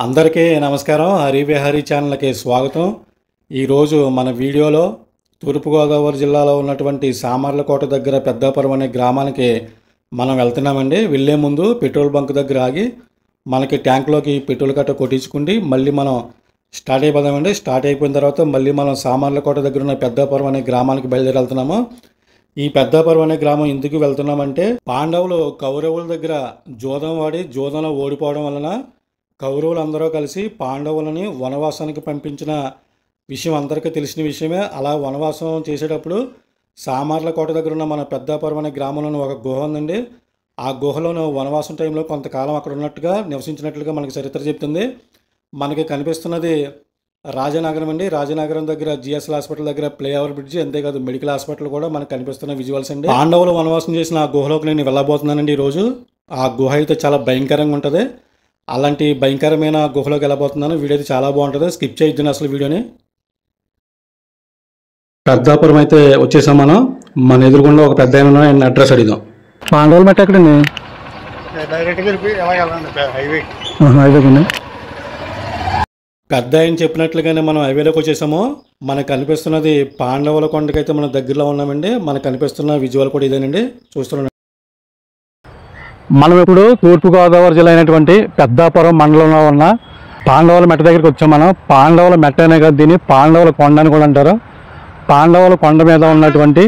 అందరికీ నమస్కారం. హరివిహారీ ఛానల్కి స్వాగతం. ఈరోజు మన వీడియోలో తూర్పుగోదావరి జిల్లాలో ఉన్నటువంటి సామర్లకోట దగ్గర పెద్దాపురం అనే గ్రామానికి మనం వెళ్తున్నామండి. వెళ్ళే ముందు పెట్రోల్ బంక్ దగ్గర ఆగి మనకి ట్యాంక్లోకి పెట్రోల్ కట్ట కొట్టించుకుండి మళ్ళీ మనం స్టార్ట్ అయిపోదామండి. స్టార్ట్ అయిపోయిన తర్వాత మళ్ళీ మనం సామర్లకోట దగ్గర ఉన్న పెద్దాపురం అనే గ్రామానికి బయలుదేరి వెళ్తున్నాము. ఈ పెద్దాపురం అనే గ్రామం ఎందుకు వెళ్తున్నామంటే, పాండవులు కౌరవుల దగ్గర జూదం వాడి జూదంలో ఓడిపోవడం వలన కౌరవులందరూ కలిసి పాండవులని వనవాసానికి పంపించిన విషయం అందరికీ తెలిసిన విషయమే. అలా వనవాసం చేసేటప్పుడు సామర్లకోట దగ్గర ఉన్న మన పెద్దాపురం అనే గ్రామంలో ఒక గుహ ఉందండి. ఆ గుహలోని వనవాసం టైంలో కొంతకాలం అక్కడ ఉన్నట్టుగా నివసించినట్లుగా మనకి చరిత్ర చెప్తుంది. మనకి కనిపిస్తున్నది రాజనగరం అండి. రాజనగరం దగ్గర జిఎస్ఎల్ హాస్పిటల్ దగ్గర ఫ్లైఓవర్ బ్రిడ్జి, అంతేకాదు మెడికల్ హాస్పిటల్ కూడా మనకు కనిపిస్తున్న విజువల్స్ అండి. పాండవులు వనవాసం చేసిన ఆ గుహలోకి నేను వెళ్ళబోతున్నానండి ఈరోజు. ఆ గుహ అయితే చాలా భయంకరంగా ఉంటుంది. అలాంటి భయంకరమైన గుహలోకి వెళ్ళబోతున్నాను. వీడియో అయితే చాలా బాగుంటుంది, స్కిప్ చేయొద్దు అసలు వీడియోని. పెద్దాపురం అయితే వచ్చేసాం మనం. మన ఎదురుగుండా ఒక పెద్ద ఆయన అడ్రస్ అడిగాం. పాండవులు మెట్ట ఎక్కడండి? హైవేకి పెద్ద ఆయన చెప్పినట్లుగానే మనం హైవేలోకి వచ్చేసాము. మనకు కనిపిస్తున్నది పాండవుల కొండకైతే మన దగ్గరలో ఉన్నామండి. మనకు కనిపిస్తున్న విజువల్ కూడా ఇదేనండి, చూస్తున్నాం. మనం ఇప్పుడు తూర్పుగోదావరి జిల్లా అయినటువంటి పెద్దాపురం మండలంలో ఉన్న పాండవుల మెట్ట దగ్గరికి వచ్చాం. మనం పాండవుల మెట్ట అనే కాదు, దీన్ని పాండవుల కొండ అని కూడా అంటారు. పాండవుల కొండ మీద ఉన్నటువంటి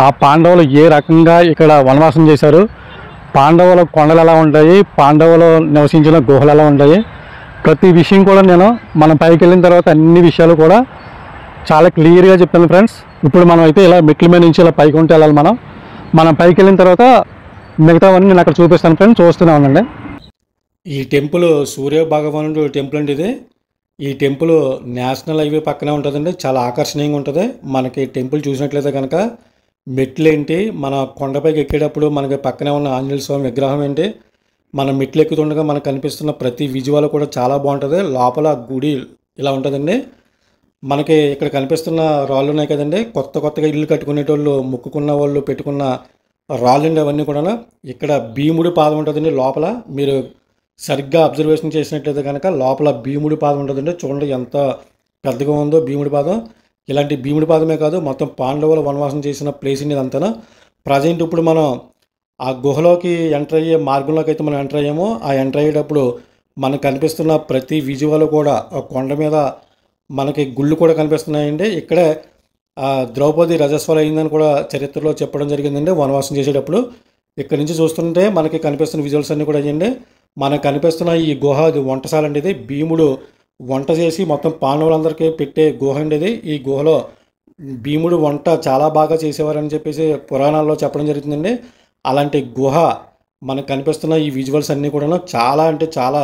ఆ పాండవులు ఏ రకంగా ఇక్కడ వనవాసం చేశారు, పాండవుల కొండలు ఎలా ఉంటాయి, పాండవులు నివసించిన గుహలు ఎలా ఉంటాయి, ప్రతి విషయం కూడా నేను మనం పైకి వెళ్ళిన తర్వాత అన్ని విషయాలు కూడా చాలా క్లియర్గా చెప్తాను ఫ్రెండ్స్. ఇప్పుడు మనం అయితే ఇలా మెట్ల మీద నుంచి ఇలా పైకి ఉంటే వెళ్ళాలి. మనం పైకి వెళ్ళిన తర్వాత మిగతావన్నీ నేను అక్కడ చూపిస్తాను ఫ్రెండ్స్, చూస్తూనే ఉండండి. ఈ టెంపుల్ సూర్య భగవానుడు టెంపుల్ అండి ఇది. ఈ టెంపుల్ నేషనల్ హైవే పక్కనే ఉంటుందండి. చాలా ఆకర్షణీయంగా ఉంటుంది. మనకి టెంపుల్ చూసినట్లయితే కనుక మెట్లు ఏంటి, మన కొండపైకి ఎక్కేటప్పుడు మనకి పక్కనే ఉన్న ఆంజనేయ స్వామి విగ్రహం ఏంటి, మన మెట్లు ఎక్కుతుండగా మనకు కనిపిస్తున్న ప్రతి విజువల్ కూడా చాలా బాగుంటుంది. లోపల గుడి ఇలా ఉంటుందండి. మనకి ఇక్కడ కనిపిస్తున్న రాళ్ళు ఉన్నాయి కదండి, కొత్తగా ఇల్లు కట్టుకునేటోళ్ళు మొక్కుకున్న వాళ్ళు పెట్టుకున్న రాళ్ళండి అవన్నీ కూడా. ఇక్కడ భీముడి పాదం ఉంటుందండి లోపల. మీరు సరిగ్గా అబ్జర్వేషన్ చేసినట్లయితే కనుక లోపల భీముడి పాదం ఉంటుందండి. చూడండి ఎంత పెద్దగా ఉందో భీముడి పాదం. ఇలాంటి భీముడి పాదమే కాదు, మొత్తం పాండవులు వనవాసం చేసిన ప్లేస్ అండి ఇదంతా. ప్రజెంట్ ఇప్పుడు మనం ఆ గుహలోకి ఎంటర్ అయ్యే మార్గంలోకి అయితే మనం ఎంటర్ అయ్యామో, ఆ ఎంటర్ అయ్యేటప్పుడు మనకు కనిపిస్తున్న ప్రతి విజువల్ కూడా ఆ కొండ మీద మనకి గుళ్ళు కూడా కనిపిస్తున్నాయండి. ఇక్కడే ద్రౌపది రజస్వల అయిందని కూడా చరిత్రలో చెప్పడం జరిగిందండి వనవాసం చేసేటప్పుడు. ఇక్కడ నుంచి చూస్తుంటే మనకి కనిపిస్తున్న విజువల్స్ అన్నీ కూడా అయ్యండి. మనకు కనిపిస్తున్న ఈ గుహ ఇది వంటశాల అండి. ఇది భీముడు వంట చేసి మొత్తం పాండవులందరికీ పెట్టే గుహ అండి ఇది. ఈ గుహలో భీముడు వంట చాలా బాగా చేసేవారని చెప్పేసి పురాణాల్లో చెప్పడం జరుగుతుందండి. అలాంటి గుహ మనకు కనిపిస్తున్న ఈ విజువల్స్ అన్నీ కూడా చాలా అంటే చాలా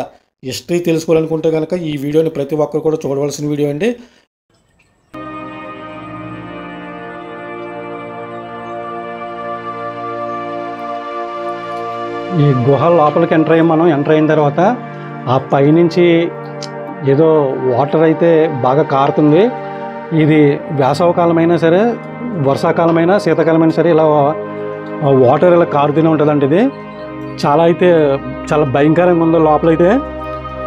హిస్టరీ తెలుసుకోవాలనుకుంటే కనుక ఈ వీడియోని ప్రతి ఒక్కరు కూడా చూడవలసిన వీడియో అండి. ఈ గుహ లోపలికి ఎంటర్ అయ్యాం. మనం ఎంటర్ అయిన తర్వాత ఆ పైనుంచి ఏదో వాటర్ అయితే బాగా కారుతుంది. ఇది వేసవకాలమైనా సరే, వర్షాకాలమైనా, శీతాకాలమైనా సరే ఇలా వాటర్ ఇలా కారుతూనే ఉంటుందండి. ఇది చాలా భయంకరంగా ఉందో లోపలైతే.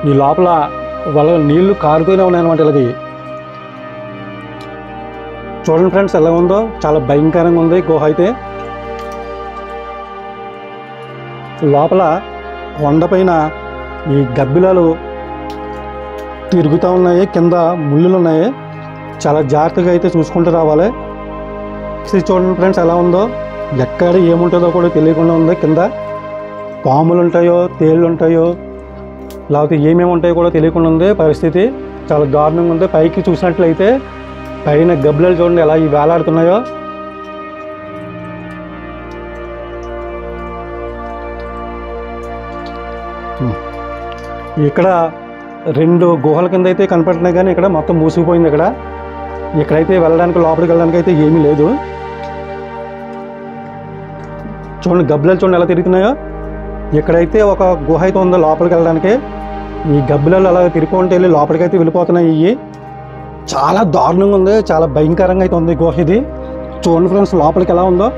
ఈ లోపల వాళ్ళ నీళ్లు కారుతూనే ఉన్నాయన్నమాట. ఇలాది చూడండి ఫ్రెండ్స్ ఎలా ఉందో, చాలా భయంకరంగా ఉంది గుహ అయితే. లోపల కొండపైన ఈ గబ్బిలాలు తిరుగుతూ ఉన్నాయి, కింద ముళ్ళులు ఉన్నాయి. చాలా జాగ్రత్తగా అయితే చూసుకుంటూ రావాలి. చూడండి ఫ్రెండ్స్ ఎలా ఉందో, ఎక్కడ ఏముంటుందో కూడా తెలియకుండా ఉంది. కింద పాములు ఉంటాయో, తేళ్ళు ఉంటాయో, లేకపోతే ఏమేమి ఉంటాయో కూడా తెలియకుండా ఉంది. పరిస్థితి చాలా దారుణంగా ఉంది. పైకి చూసినట్లయితే పైన గబ్బిలాలు చూడండి ఎలా ఈ వేలాడుతున్నాయో. ఇక్కడ రెండు గుహల కింద అయితే కనపడుతున్నాయి, కానీ ఇక్కడ మొత్తం మూసిపోయింది. ఇక్కడైతే వెళ్ళడానికి, లోపలికి వెళ్ళడానికి అయితే ఏమీ లేదు. చూడండి గబ్బిలాలు చూడండి ఎలా తిరుగుతున్నాయో. ఇక్కడైతే ఒక గుహ అయితే ఉందో లోపలికి వెళ్ళడానికి. ఈ గబ్బిలాలు అలా తిరుగుకుంటూ వెళ్ళి లోపలికి అయితే వెళ్ళిపోతున్నాయి. ఇవి చాలా దారుణంగా ఉంది, చాలా భయంకరంగా అయితే ఉంది గుహ ఇది. చూడండి ఫ్రెండ్స్ లోపలికి ఎలా ఉందో.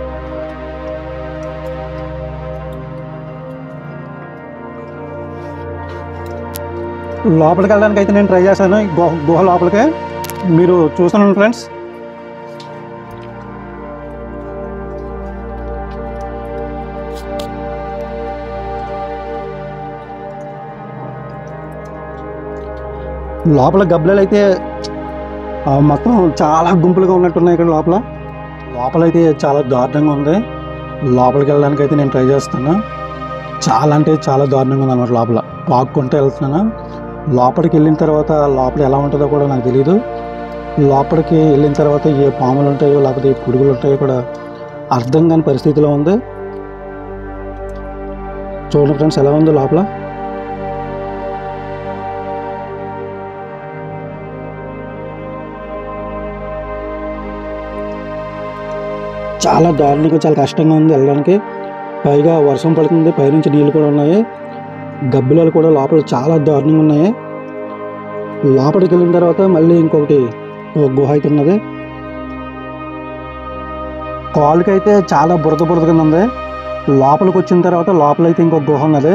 లోపలికి వెళ్ళడానికి అయితే నేను ట్రై చేశాను ఈ గుహ లోపలికే. మీరు చూస్తున్నాను ఫ్రెండ్స్. లోపల గబ్బిలాలు అయితే మొత్తం చాలా గుంపులుగా ఉన్నట్టున్నాయి ఇక్కడ లోపలైతే చాలా దారుణంగా ఉంది. లోపలికి వెళ్ళడానికి అయితే నేను ట్రై చేస్తాను. చాలా అంటే చాలా దారుణంగా ఉంది అన్నమాట. లోపల పాక్కుంటూ వెళ్తున్నాను. లోపలికి వెళ్ళిన తర్వాత లోపల ఎలా ఉంటుందో కూడా నాకు తెలియదు. లోపలికి వెళ్ళిన తర్వాత ఏ పాములు ఉంటాయో లేకపోతే ఏ పురుగులు ఉంటాయో కూడా అర్థం కాని పరిస్థితిలో ఉంది. చూడండి ఫ్రెండ్స్ ఎలా ఉందో లోపల. చాలా దారుణంగా చాలా కష్టంగా ఉంది వెళ్ళడానికి. పైగా వర్షం పడుతుంది, పైనుంచి నీళ్ళు కూడా ఉన్నాయి. గబ్బిలాలు కూడా లోపల చాలా దారుణంగా ఉన్నాయి. లోపలికి వెళ్ళిన తర్వాత మళ్ళీ ఇంకొకటి గుహ అయితే ఉన్నది. కాలుకైతే చాలా బురదగా ఉంది. లోపలికి వచ్చిన తర్వాత లోపలైతే ఇంకొక గుహ ఉన్నది.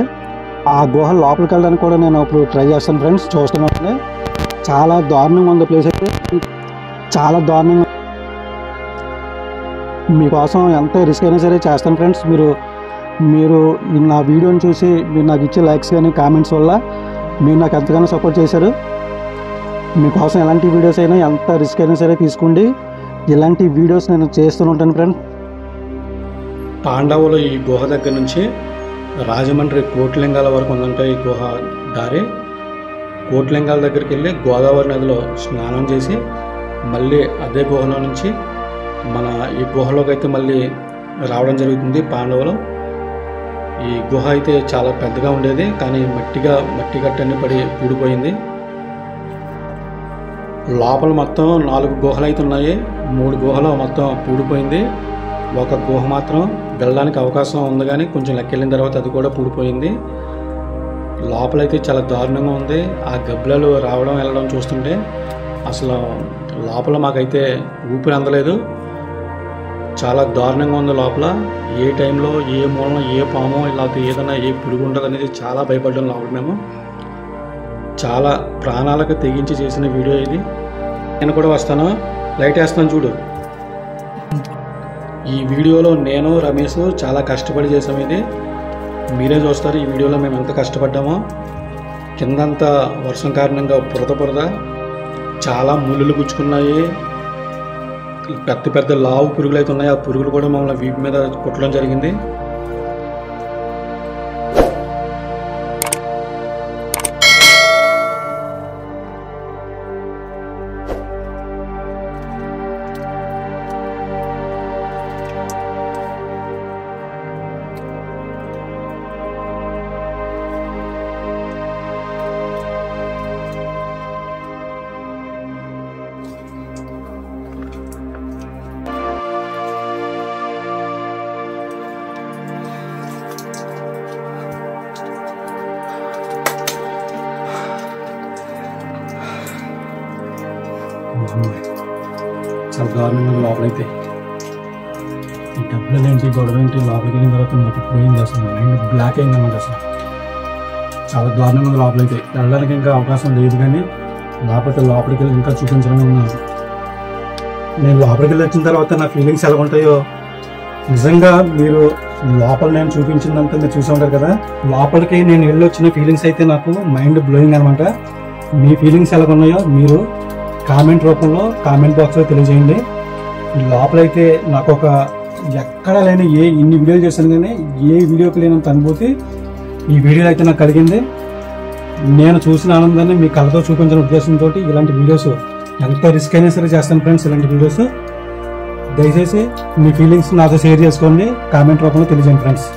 ఆ గుహ లోపలికి వెళ్ళడానికి కూడా నేను ఇప్పుడు ట్రై చేస్తాను ఫ్రెండ్స్. చూస్తున్నాను చాలా దారుణంగా ఉంది ప్లేస్ అయితే. చాలా దారుణంగా. మీకోసం ఎంత రిస్క్ అయినా సరే చేస్తాను ఫ్రెండ్స్. మీరు నా వీడియోని చూసి మీరు నాకు ఇచ్చే లైక్స్ కానీ కామెంట్స్ వల్ల మీరు నాకు ఎంతగానో సపోర్ట్ చేశారు. మీకోసం ఎలాంటి వీడియోస్ అయినా ఎంత రిస్క్ అయినా సరే తీసుకోండి. ఇలాంటి వీడియోస్ నేను చేస్తూనే ఉంటాను ఫ్రెండ్స్. పాండవులు ఈ గుహ దగ్గర నుంచి రాజమండ్రి కోటిలింగాల వరకు ఉందంటే ఈ గుహ దారి. కోటిలింగాల దగ్గరికి వెళ్ళి గోదావరి నదిలో స్నానం చేసి మళ్ళీ అదే గుహలో నుంచి మన ఈ గుహలోకి అయితే మళ్ళీ రావడం జరుగుతుంది పాండవులు. ఈ గుహ అయితే చాలా పెద్దగా ఉండేది, కానీ మట్టి గట్టని పడి కూడిపోయింది. లోపల మొత్తం 4 గుహలు అయితే ఉన్నాయి. 3 గుహలు మొత్తం పూడిపోయింది. ఒక గుహ మాత్రం వెళ్ళడానికి అవకాశం ఉంది, కానీ కొంచెం లెక్కెళ్ళిన తర్వాత అది కూడా పూడిపోయింది. లోపలైతే చాలా దారుణంగా ఉంది. ఆ గబ్బిలాలు రావడం వెళ్ళడం చూస్తుంటే అసలు లోపల మాకైతే ఊపిరి అందలేదు. చాలా దారుణంగా ఉంది లోపల. ఏ టైంలో ఏ మూలన ఏ పాము లేకపోతే ఏదైనా ఏ పురుగు ఉంటుంది అనేది చాలా భయపడ్డాం లోపల మేము. చాలా ప్రాణాలకు తెగించి చేసిన వీడియో ఇది. నేను కూడా వస్తాను, లైట్ వేస్తాను చూడు. ఈ వీడియోలో నేను రమేష్ చాలా కష్టపడి చేసాం. ఇది మీరే చూస్తారు ఈ వీడియోలో మేము ఎంత కష్టపడ్డామో. కిందంతా వర్షం కారణంగా బురద చాలా ముళ్ళులు గుచ్చుకున్నాయి. పెద్ద లావు పురుగులు అయితే ఉన్నాయి. ఆ పురుగులు కూడా మమ్మల్ని వీపు మీద కుట్టడం జరిగింది. చాలా దారుణంగా లోపలైతే ఈ డబ్బులు ఏంటి గొడవ ఏంటి లోపలికి వెళ్ళిన తర్వాత నాకు పోయింది. అసలు మైండ్ బ్లాక్ అయిందన్నమాట. అసలు చాలా దారుణంగా లోపలైతే వెళ్ళడానికి ఇంకా అవకాశం లేదు, కానీ లోపలికి వెళ్ళి ఇంకా చూపించాలని ఉన్నాను. నేను లోపలికి వెళ్ళి వచ్చిన తర్వాత నా ఫీలింగ్స్ ఎలా ఉంటాయో నిజంగా మీరు లోపల నేను చూపించిందంతా మీరు చూసి ఉంటారు కదా. లోపలికి నేను వెళ్ళి వచ్చిన ఫీలింగ్స్ అయితే నాకు మైండ్ బ్లోయింగ్ అనమాట. మీ ఫీలింగ్స్ ఎలా ఉన్నాయో మీరు కామెంట్ రూపంలో కామెంట్ బాక్స్లో తెలియజేయండి. లోపలైతే నాకు ఒక ఎక్కడ లేని ఇన్ని వీడియోలు చేశాను కానీ ఏ వీడియోకి లేనంత అనుభూతి ఈ వీడియోలో అయితే నాకు కలిగింది. నేను చూసిన ఆనందాన్ని మీ కళ్ళతో చూపించిన ఉద్దేశంతో ఇలాంటి వీడియోస్ ఎంత రిస్క్ అయినా సరే చేస్తాను ఫ్రెండ్స్. ఇలాంటి వీడియోస్ దయచేసి మీ ఫీలింగ్స్ నాతో షేర్ చేసుకోండి, కామెంట్ రూపంలో తెలియజేయండి ఫ్రెండ్స్.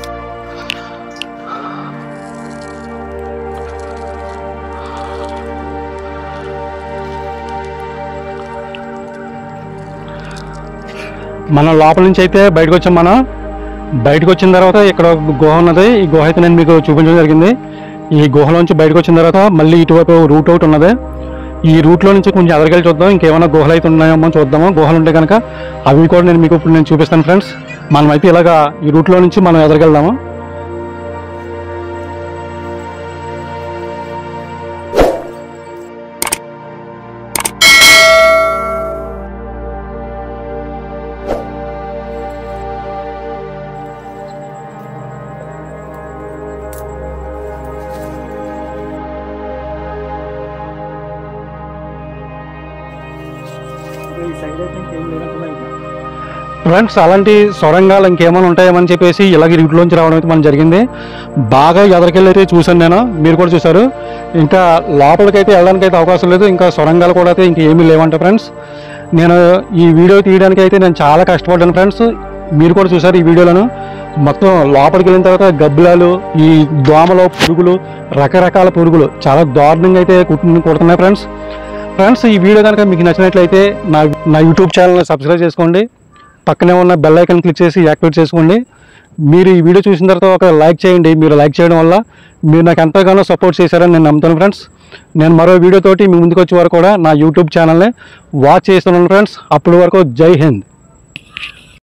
మనం లోపల నుంచి అయితే బయటకు వచ్చాం. మనం బయటకు వచ్చిన తర్వాత ఇక్కడ గుహ ఉన్నది. ఈ గుహ అయితే నేను మీకు చూపించడం జరిగింది. ఈ గుహలోంచి బయటకు వచ్చిన తర్వాత మళ్ళీ ఇటువైపు రూట్ అవుట్ ఉన్నది. ఈ రూట్లో నుంచి కొంచెం ఎదరికెళ్ళి చూద్దాం, ఇంకేమైనా గుహలు అయితే ఉన్నాయేమో చూద్దాము. గుహలు ఉంటే కనుక అవి కూడా మీకు ఇప్పుడు నేను చూపిస్తాను ఫ్రెండ్స్. మనమైతే ఇలాగా ఈ రూట్లో నుంచి మనం ఎదరికెళ్దాము. ఫ్రెండ్స్ అలాంటి సొరంగాలు ఇంకేమైనా ఉంటాయేమని చెప్పేసి ఇలాగే ఇంట్లోంచి రావడం అయితే మనకు జరిగింది. బాగా ఎదరికెళ్ళి అయితే చూశాను నేను, మీరు కూడా చూశారు. ఇంకా లోపలికైతే వెళ్ళడానికి అయితే అవకాశం లేదు, ఇంకా సొరంగాలు కూడా అయితే ఇంకేమీ లేవంట ఫ్రెండ్స్. నేను ఈ వీడియో తీయడానికి అయితే నేను చాలా కష్టపడ్డాను ఫ్రెండ్స్. మీరు కూడా చూసారు ఈ వీడియోలను. మొత్తం లోపలికి వెళ్ళిన తర్వాత గబ్బిలాలు, ఈ దోమలు, పురుగులు, రకరకాల పురుగులు చాలా దారుణంగా అయితే కుడుతున్నాయి ఫ్రెండ్స్. ఈ వీడియో కనుక మీకు నచ్చినట్లయితే నా యూట్యూబ్ ఛానల్ని సబ్స్క్రైబ్ చేసుకోండి. పక్కనే ఉన్న బెల్ ఐకాన్ క్లిక్ చేసి యాక్టివేట్ చేసుకోండి. మీరు ఈ వీడియో చూసిన తర్వాత ఒక లైక్ చేయండి. మీరు లైక్ చేయడం వల్ల మీరు నాకు ఎంతగానో సపోర్ట్ చేశారని నేను నమ్ముతాను ఫ్రెండ్స్. నేను మరో వీడియోతోటి మీ ముందుకు వచ్చే వరకు కూడా నా యూట్యూబ్ ఛానల్ని వాచ్ చేస్తున్నాను ఫ్రెండ్స్. అప్పటి వరకు జై హింద్.